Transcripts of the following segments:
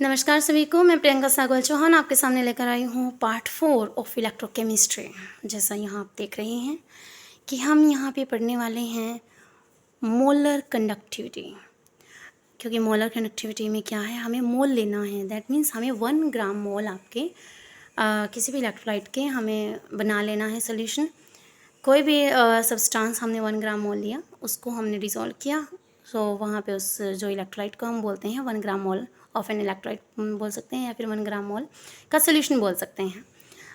नमस्कार सभी को, मैं प्रियंका सागवाल चौहान आपके सामने लेकर आई हूँ पार्ट 4 ऑफ इलेक्ट्रोकेमिस्ट्री। जैसा यहाँ आप देख रहे हैं कि हम यहाँ पे पढ़ने वाले हैं मोलर कंडक्टिविटी। क्योंकि मोलर कंडक्टिविटी में क्या है, हमें मोल लेना है। दैट मीन्स हमें 1 ग्राम मोल आपके किसी भी इलेक्ट्रोलाइट के हमें बना लेना है सोल्यूशन। कोई भी सब्सटेंस हमने 1 ग्राम मोल लिया, उसको हमने डिसॉल्व किया, सो वहाँ पे उस जो इलेक्ट्रोलाइट को हम बोलते हैं 1 ग्राम मोल ऑफ एन इलेक्ट्रोलाइट बोल सकते हैं, या फिर 1 ग्राम मोल का सोल्यूशन बोल सकते हैं।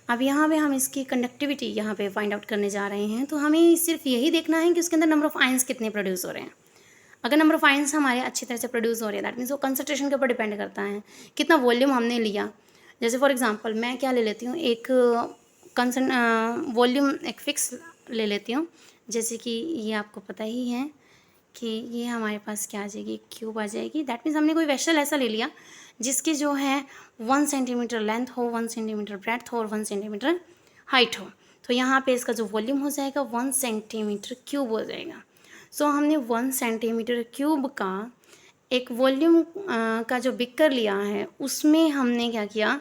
अब यहाँ पे हम इसकी कंडक्टिविटी यहाँ पे फाइंड आउट करने जा रहे हैं। तो हमें सिर्फ यही देखना है कि उसके अंदर नंबर ऑफ़ आयंस कितने प्रोड्यूस हो रहे हैं। अगर नंबर ऑफ़ आयंस हमारे अच्छी तरह से प्रोड्यूस हो रहे हैं, दैट मीन्स वो कंसनट्रेशन के ऊपर डिपेंड करता है, कितना वॉल्यूम हमने लिया। जैसे फॉर एग्जांपल मैं क्या ले लेती हूँ, एक वॉल्यूम एक फिक्स ले लेती हूँ। जैसे कि ये आपको पता ही है कि ये हमारे पास क्या आ जाएगी, क्यूब आ जाएगी। दैट मीन्स हमने कोई वेसल ऐसा ले लिया जिसकी जो है 1 सेंटीमीटर लेंथ हो, 1 सेंटीमीटर ब्रेड्थ हो और 1 सेंटीमीटर हाइट हो। तो यहाँ पे इसका जो वॉल्यूम हो जाएगा 1 सेंटीमीटर क्यूब हो जाएगा। सो हमने 1 सेंटीमीटर क्यूब का एक वॉल्यूम का जो बिकर लिया है, उसमें हमने क्या किया,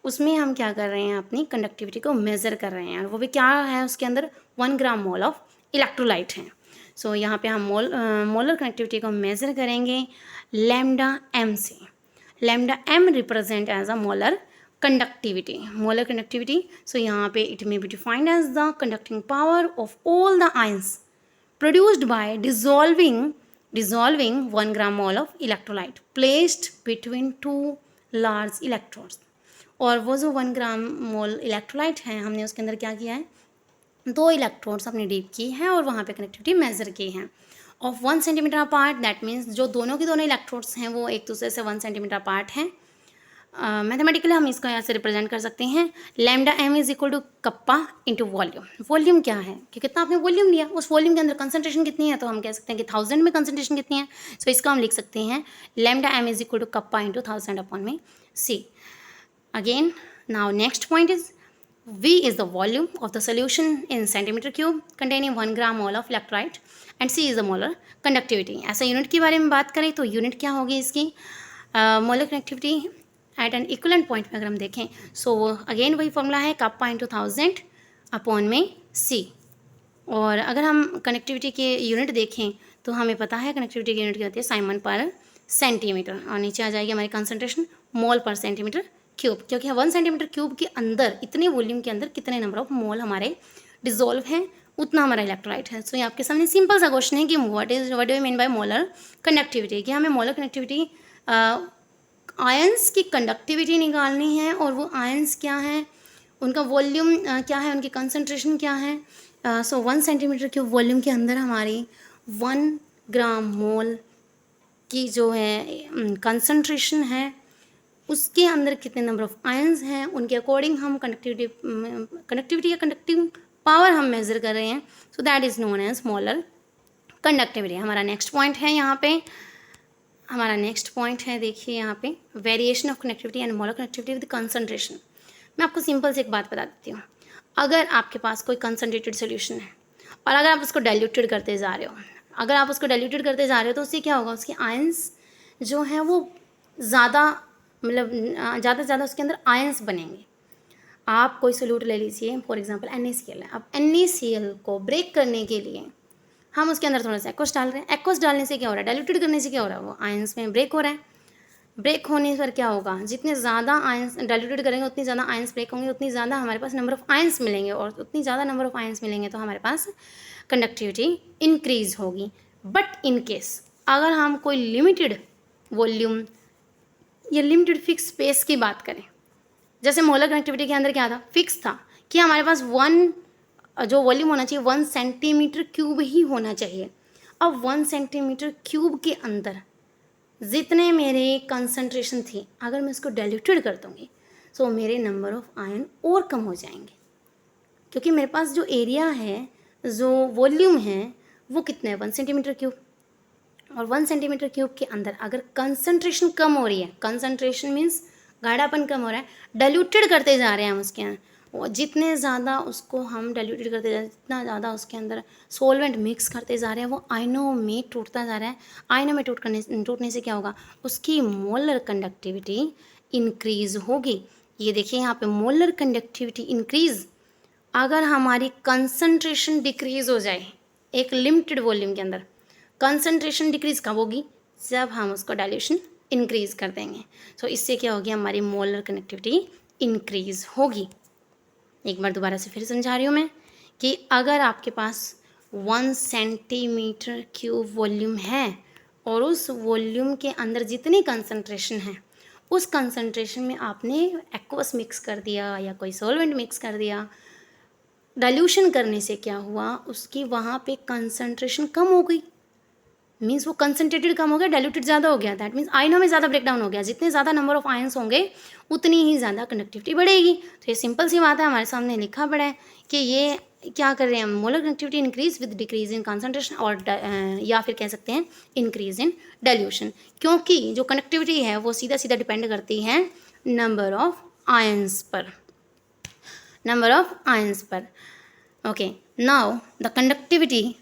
उसमें हम क्या कर रहे हैं, अपनी कंडक्टिविटी को मेज़र कर रहे हैं। वो भी क्या है, उसके अंदर 1 ग्राम मोल ऑफ इलेक्ट्रोलाइट है। सो यहाँ पे हम मोलर कनेक्टिविटी को मेज़र करेंगे लैम्डा एम से। Lambda m represent as a molar conductivity. Molar conductivity, so यहाँ पे it may be defined as the conducting power of all the ions produced by dissolving 1 gram mole of electrolyte placed between 2 large electrodes। और वो जो 1 ग्राम मोल electrolyte है, हमने उसके अंदर क्या किया है, 2 इलेक्ट्रोड्स अपने डीप की हैं और वहाँ पे कनेक्टिविटी मेजर की हैं of 1 centimetre apart. That means जो दोनों के दोनों इलेक्ट्रोड्स हैं वो एक दूसरे से 1 सेंटीमीटर अपार्ट हैं। मैथमेटिकली हम इसको ऐसे रिप्रेजेंट कर सकते हैं, lambda M is equal to kappa into volume. Volume क्या है कि कितना आपने वॉल्यूम लिया, उस वॉल्यूम के अंदर कंसंट्रेशन कितनी है, तो हम कह सकते हैं कि 1000 में कंसंट्रेशन कितनी है। सो इसका हम लिख सकते हैं lambda M is equal to kappa into 1000 upon में C. Again now next point is V is the volume of the solution in centimeter cube containing 1 gram mole of electrolyte and C is the molar conductivity। ऐसा unit के बारे में बात करें तो unit क्या होगी इसकी, molar connectivity at an equivalent point में अगर हम देखें, सो अगेन वही फॉर्मूला है कप्पा इंटू 1000 अपॉन में C। और अगर हम कनेक्टिविटी के यूनिट देखें तो हमें पता है कनेक्टिविटी की यूनिट क्या होती है, साइमन पर सेंटीमीटर, और नीचे आ जाएगी हमारी कंसनट्रेशन मोल पर सेंटीमीटर क्यूब। क्योंकि 1 सेंटीमीटर क्यूब के अंदर, इतने वॉल्यूम के अंदर कितने नंबर ऑफ मोल हमारे डिसॉल्व हैं, उतना हमारा इलेक्ट्रोलाइट है। सो ये आपके सामने सिंपल सा क्वेश्चन है कि what do you mean by molar conductivity, कि हमें मोलर कंडक्टिविटी आयंस की कंडक्टिविटी निकालनी है, और वो आयंस क्या है, उनका वॉल्यूम क्या है, उनकी कंसनट्रेशन क्या है। सो 1 सेंटीमीटर क्यूब वॉल्यूम के अंदर हमारी 1 ग्राम मोल की जो है कंसनट्रेशन है, उसके अंदर कितने नंबर ऑफ आयंस हैं, उनके अकॉर्डिंग हम कंडक्टिविटी या कंडक्टिंग पावर हम मेज़र कर रहे हैं। So that is known as molar conductivity. हमारा नेक्स्ट पॉइंट है यहाँ पे, हमारा नेक्स्ट पॉइंट है, देखिए यहाँ पे variation of connectivity and molar connectivity with concentration. मैं आपको सिंपल से एक बात बता देती हूँ। अगर आपके पास कोई कंसनट्रेटेड सोल्यूशन है और अगर आप उसको डाइल्यूटेड करते जा रहे हो, अगर आप उसको डाइल्यूटेड करते जा रहे हो तो उससे क्या होगा, उसके आयंस जो हैं वो ज़्यादा, मतलब ज़्यादा से ज़्यादा उसके अंदर आयंस बनेंगे। आप कोई सोल्यूट ले लीजिए, फॉर एग्जांपल NaCl है। अब NaCl को ब्रेक करने के लिए हम उसके अंदर थोड़ा सा एक्वस डाल रहे हैं। एक्वस डालने से क्या हो रहा है, डाइल्यूटेड करने से क्या हो रहा है, वो आयंस में ब्रेक हो रहा है। ब्रेक होने पर क्या होगा, जितने ज़्यादा आयंस डाइल्यूटेड करेंगे उतनी ज़्यादा आयंस ब्रेक होंगे, उतनी ज़्यादा हमारे पास नंबर ऑफ़ आयंस मिलेंगे, और उतनी ज़्यादा नंबर ऑफ़ आयंस मिलेंगे तो हमारे पास कंडक्टिविटी इंक्रीज़ होगी। बट इन केस अगर हम कोई लिमिटेड वॉल्यूम या लिमिटेड फिक्स स्पेस की बात करें, जैसे मोलर कनेक्टिविटी के अंदर क्या था, फिक्स था कि हमारे पास जो वॉल्यूम होना चाहिए 1 सेंटीमीटर क्यूब ही होना चाहिए। अब 1 सेंटीमीटर क्यूब के अंदर जितने मेरे कंसंट्रेशन थी, अगर मैं इसको डाइल्यूटेड कर दूँगी तो मेरे नंबर ऑफ़ आयन और कम हो जाएंगे, क्योंकि मेरे पास जो एरिया है, जो वॉल्यूम है, वो कितना है 1 सेंटीमीटर क्यूब। और 1 सेंटीमीटर क्यूब के अंदर अगर कंसंट्रेशन कम हो रही है, कंसंट्रेशन मीन्स गाढ़ापन कम हो रहा है, डाइल्यूटेड करते जा रहे हैं हम उसके वो जितने ज़्यादा उसको हम डाइल्यूटेड करते जा रहे हैं, जितना ज़्यादा उसके अंदर सॉल्वेंट मिक्स करते जा रहे हैं, वो आयनों में टूटता जा रहा है। आयनों में टूटने से क्या होगा, उसकी मोलर कंडक्टिविटी इंक्रीज़ होगी। ये देखिए यहाँ पे मोलर कंडक्टिविटी इंक्रीज़, अगर हमारी कंसंट्रेशन डिक्रीज़ हो जाए एक लिमिटेड वॉल्यूम के अंदर, कंसंट्रेशन डिक्रीज़ कब होगी, जब हम उसको डाइल्यूशन इंक्रीज़ कर देंगे। सो इससे क्या होगी, हमारी मोलर कंडक्टिविटी इंक्रीज़ होगी। एक बार दोबारा से फिर समझा रही हूँ मैं कि अगर आपके पास 1 सेंटीमीटर क्यूब वॉल्यूम है और उस वॉल्यूम के अंदर जितनी कंसंट्रेशन है, उस कंसंट्रेशन में आपने एक्वस मिक्स कर दिया या कोई सॉल्वेंट मिक्स कर दिया, डाइल्यूशन करने से क्या हुआ, उसकी वहाँ पे कंसंट्रेशन कम हो गई, मीन्स वो कंसनट्रेटेड कम हो गया, डाइल्यूटेड ज़्यादा हो गया। दैट मीन्स आयनों में ज़्यादा ब्रेकडाउन हो गया। जितने ज़्यादा नंबर ऑफ आयन्स होंगे उतनी ही ज़्यादा कंडक्टिविटी बढ़ेगी। तो ये सिंपल सी बात है, हमारे सामने लिखा पड़ा है कि ये क्या कर रहे हैं, molar conductivity increase with decrease in concentration, और या फिर कह सकते हैं इंक्रीज इन डाइल्यूशन, क्योंकि जो कंडक्टिविटी है वो सीधा सीधा डिपेंड करती है नंबर ऑफ आयन्स पर, नंबर ऑफ आयन्स पर। ओके, नाउ द कंडक्टिविटी,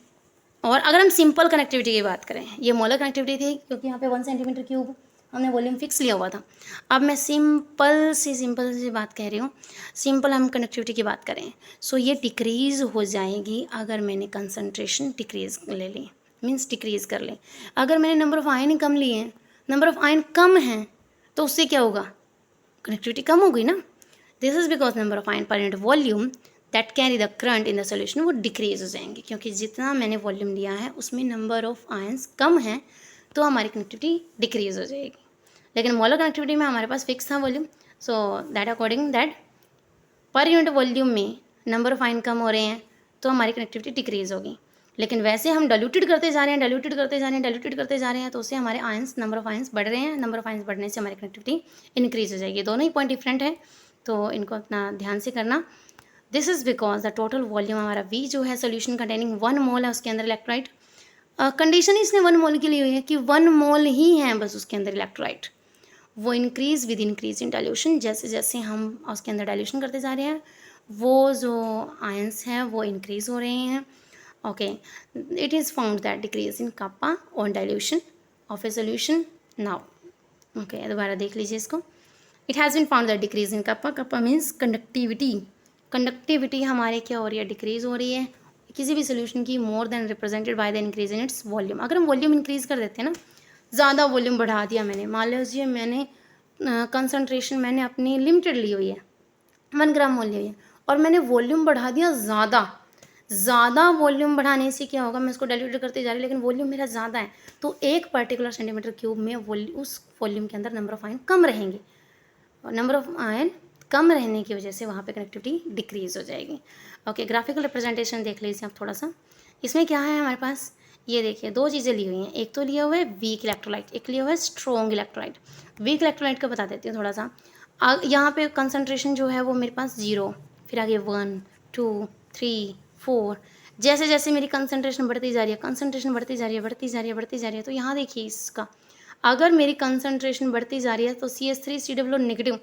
और अगर हम सिंपल कनेक्टिविटी की बात करें, ये मोलर कनेक्टिविटी थी क्योंकि यहाँ पे 1 सेंटीमीटर क्यूब हमने वॉल्यूम फिक्स लिया हुआ था। अब मैं सिंपल सी बात कह रही हूँ, सिंपल हम कनेक्टिविटी की बात करें, सो ये डिक्रीज़ हो जाएगी अगर मैंने कंसंट्रेशन डिक्रीज़ ले ली, मीन्स डिक्रीज़ कर लें। अगर मैंने नंबर ऑफ़ आयन कम लिए हैं, नंबर ऑफ़ आयन कम है, तो उससे क्या होगा, कनेक्टिविटी कम होगी ना। This is because number of ion per unit volume that carry the current in the solution वो डिक्रीज हो जाएंगे, क्योंकि जितना मैंने वॉल्यूम लिया है उसमें नंबर ऑफ आयंस कम है, तो हमारी कनेक्टिविटी डिक्रीज हो जाएगी। लेकिन मोलर कनेक्टिविटी में हमारे पास फिक्स था volume, so that according that per unit volume में नंबर ऑफ आयन कम हो रहे हैं तो हमारी कनेक्टिविटी डिक्रीज होगी। लेकिन वैसे हम डाइल्यूटेड करते जा रहे हैं, डाइल्यूटेड करते जा रहे हैं, डाइल्यूटेड करते जा रहे हैं, तो उससे हमारे आयंस, नंबर ऑफ आयंस बढ़ रहे हैं, नंबर ऑफ आयंस बढ़ने से हमारी कनेक्टिविटी इंक्रीज हो जाएगी। दोनों ही पॉइंट डिफरेंट है, तो इनको अपना ध्यान से करना। This is because the total volume हमारा V जो है सोल्यूशन कंटेनिंग 1 मोल है उसके अंदर इलेक्ट्रोलाइट। कंडीशन इसने 1 मोल की ली हुई है कि 1 मोल ही है बस उसके अंदर इलेक्ट्रोलाइट। वो increase with increase in dilution, जैसे जैसे हम उसके अंदर डाइल्यूशन करते जा रहे हैं वो जो आयंस हैं वो इंक्रीज हो रहे हैं। Okay, it is found that decrease in kappa on dilution of a solution. Now okay, दोबारा देख लीजिए इसको। It has been found that decrease in kappa, kappa means conductivity, conductivity हमारे क्या हो रही है, डिक्रीज़ हो रही है किसी भी सोल्यूशन की, more than represented by the increase in its volume. अगर हम वॉल्यूम इंक्रीज़ कर देते हैं ना, ज़्यादा वॉल्यूम बढ़ा दिया मैंने, मान लीजिए मैंने कंसंट्रेशन मैंने अपनी लिमिटेड ली हुई है, 1 ग्राम मोल ली हुई है, और मैंने वॉल्यूम बढ़ा दिया ज़्यादा वॉल्यूम बढ़ाने से क्या होगा, मैं इसको डाइल्यूट करते जा रही हूँ लेकिन वॉल्यूम मेरा ज़्यादा है, तो एक पर्टिकुलर सेंटीमीटर क्यूब में उस वॉल्यूम के अंदर नंबर ऑफ आयन कम रहेंगे, और नंबर ऑफ आयन कम रहने की वजह से वहाँ पे कनेक्टिविटी डिक्रीज़ हो जाएगी। ओके, ग्राफिकल रिप्रेजेंटेशन देख लीजिए आप थोड़ा सा। इसमें क्या है हमारे पास, ये देखिए 2 चीज़ें ली हुई हैं, एक तो लिया हुआ है वीक इलेक्ट्रोलाइट, एक लिया हुआ है स्ट्रॉन्ग इलेक्ट्रोलाइट। वीक इलेक्ट्रोलाइट का बता देती हूँ थोड़ा सा। यहाँ पे कंसंट्रेशन जो है वो मेरे पास 0, फिर आगे 1 2 3 4, जैसे जैसे मेरी कंसंट्रेशन बढ़ती जा रही है, कंसंट्रेशन बढ़ती जा रही है, बढ़ती जा रही है, बढ़ती जा रही है, तो यहाँ देखिए इसका, अगर मेरी कंसंट्रेशन बढ़ती जा रही है तो CH3COO नेगेटिव,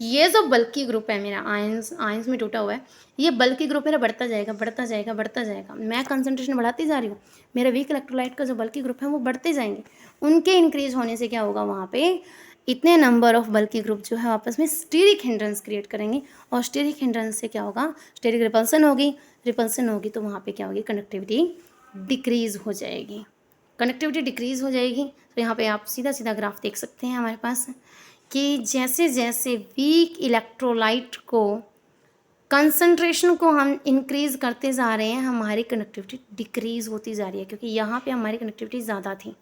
ये जो बल्कि ग्रुप है मेरा, आयंस में टूटा हुआ है, ये बल्कि ग्रुप मेरा बढ़ता जाएगा, बढ़ता जाएगा, बढ़ता जाएगा। मैं कंसंट्रेशन बढ़ाती जा रही हूँ, मेरा वीक इलेक्ट्रोलाइट का जो बल्कि ग्रुप है वो बढ़ते जाएंगे। उनके इंक्रीज होने से क्या होगा, वहाँ पे इतने नंबर ऑफ बल्कि ग्रुप जो है आपस में स्टेरिक हिंड्रेंस क्रिएट करेंगे, और स्टेरिक हिंड्रेंस से क्या होगा, स्टेरिक रिपल्सन होगी, रिपल्सन होगी तो वहाँ पे क्या होगी, कनेक्टिविटी डिक्रीज़ हो जाएगी, कनेक्टिविटी डिक्रीज़ हो जाएगी। तो यहाँ पे आप सीधा सीधा ग्राफ देख सकते हैं हमारे पास कि जैसे जैसे वीक इलेक्ट्रोलाइट को कंसंट्रेशन को हम इंक्रीज़ करते जा रहे हैं, हमारी कनेक्टिविटी डिक्रीज़ होती जा रही है, क्योंकि यहाँ पे हमारी कनेक्टिविटी ज़्यादा थी,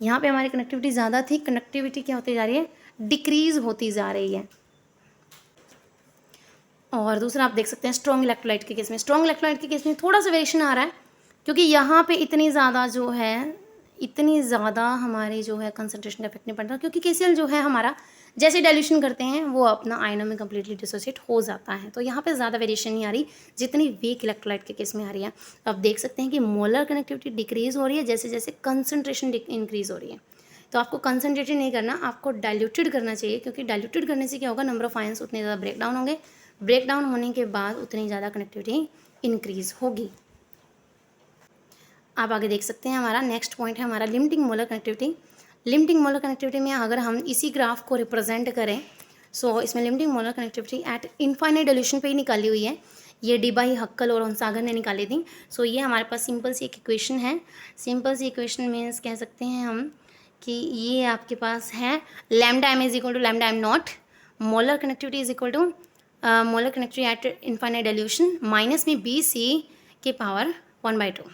यहाँ पे हमारी कनेक्टिविटी ज़्यादा थी, कनेक्टिविटी क्या होती जा रही है, डिक्रीज़ होती जा रही है। और दूसरा आप देख सकते हैं स्ट्रॉन्ग इलेक्ट्रोलाइट के केस में, स्ट्रॉन्ग इलेक्ट्रोलाइट के केस में थोड़ा सा वेरिएशन आ रहा है, क्योंकि यहाँ पे इतनी ज़्यादा जो है, इतनी ज़्यादा हमारी जो है कंसंट्रेशन का इफेक्ट नहीं पड़ रहा, क्योंकि KCl जो है हमारा जैसे डाइल्यूशन करते हैं वो अपना आयनों में कम्प्लीटली डिसोसिएट हो जाता है, तो यहाँ पे ज़्यादा वेरिएशन नहीं आ रही जितनी वीक इलेक्ट्रोलाइट के केस में आ रही है। अब देख सकते हैं कि मोलर कनेक्टिविटी डिक्रीज़ हो रही है जैसे जैसे कंसंट्रेशन इंक्रीज़ हो रही है। तो आपको कंसंट्रेटेड नहीं करना, आपको डाइल्यूटेड करना चाहिए, क्योंकि डाइल्यूटेड करने से क्या होगा, नंबर ऑफ आयंस उतने ज़्यादा ब्रेक डाउन होंगे, ब्रेक डाउन होने के बाद उतनी ज़्यादा कनेक्टिविटी इंक्रीज़ होगी। आप आगे देख सकते हैं हमारा नेक्स्ट पॉइंट है हमारा limiting molar connectivity. Limiting molar connectivity में अगर हम इसी ग्राफ को रिप्रेजेंट करें, सो इसमें limiting molar connectivity at infinite dilution पे ही निकाली हुई है, ये डीबाई, हक्कल और सागर ने निकाली थी। सो ये हमारे पास सिंपल सी एक इक्वेशन है। सिंपल सी इक्वेशन मीन्स कह सकते हैं हम कि ये आपके पास है lambda M is equal to lambda M not, molar connectivity is equal to molar connectivity at infinite dilution minus में बी सी के पावर 1/2।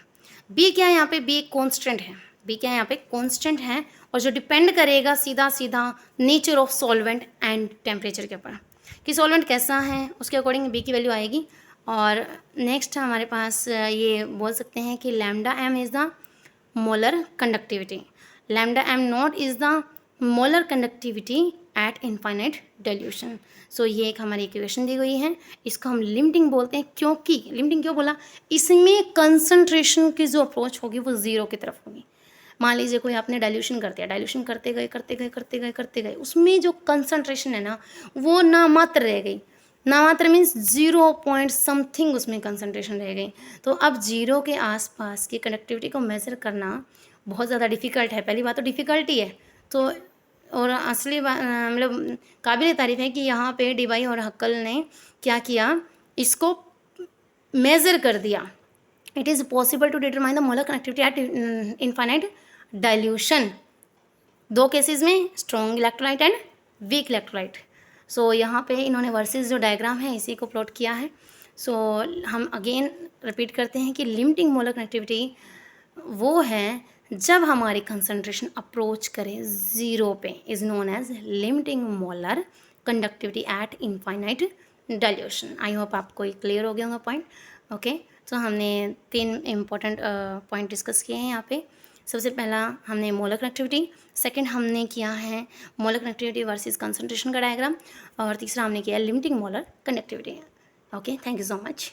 बी क्या है यहाँ पे, बी एक कॉन्स्टेंट है, बी क्या है यहाँ पे कॉन्स्टेंट है, और जो डिपेंड करेगा सीधा सीधा nature of solvent and temperature के ऊपर कि सॉल्वेंट कैसा है, उसके अकॉर्डिंग बी की वैल्यू आएगी। और नेक्स्ट हमारे पास ये बोल सकते हैं कि lambda m is the molar conductivity, lambda M not is the molar conductivity at infinite dilution. So ये एक हमारी इक्वेशन दी हुई है, इसको हम लिमिटिंग बोलते हैं। क्योंकि लिमिटिंग क्यों बोला, इसमें कंसंट्रेशन की जो अप्रोच होगी वो ज़ीरो की तरफ होगी। मान लीजिए कोई आपने डाइल्यूशन कर दिया, डाइल्यूशन करते गए, उसमें जो कंसंट्रेशन है ना वो नामात्र रह गई। नामात्र मीन्स 0 पॉइंट समथिंग उसमें कंसंट्रेशन रह गई। तो अब जीरो के आसपास की कंडक्टिविटी को मेज़र करना बहुत ज़्यादा डिफ़िकल्ट है। पहली बात तो डिफ़िकल्टी है, तो और असली मतलब काबिल तारीफ़ है कि यहाँ पे डीबाई और हक्कल ने क्या किया, इसको मेज़र कर दिया। It is possible to determine the molar connectivity at infinite dilution, दो केसेस में strong electrolyte and weak electrolyte. So यहाँ पे इन्होंने वर्सेस जो डायग्राम है इसी को प्लॉट किया है। सो हम अगेन रिपीट करते हैं कि लिमिटिंग मोलर कनेक्टिविटी वो है जब हमारी कंसंट्रेशन अप्रोच करे ज़ीरो पे, is known as limiting molar conductivity at infinite dilution. I hope आपको क्लियर हो गया होगा पॉइंट। ओके, तो हमने 3 इम्पॉर्टेंट पॉइंट डिस्कस किए हैं यहाँ पे। सबसे पहला हमने मोलर कनेक्टिविटी, सेकंड हमने किया है मोलर कनेक्टिविटी वर्सेस कंसंट्रेशन का डायग्राम, और तीसरा हमने किया limiting molar connectivity. Okay, thank you so much.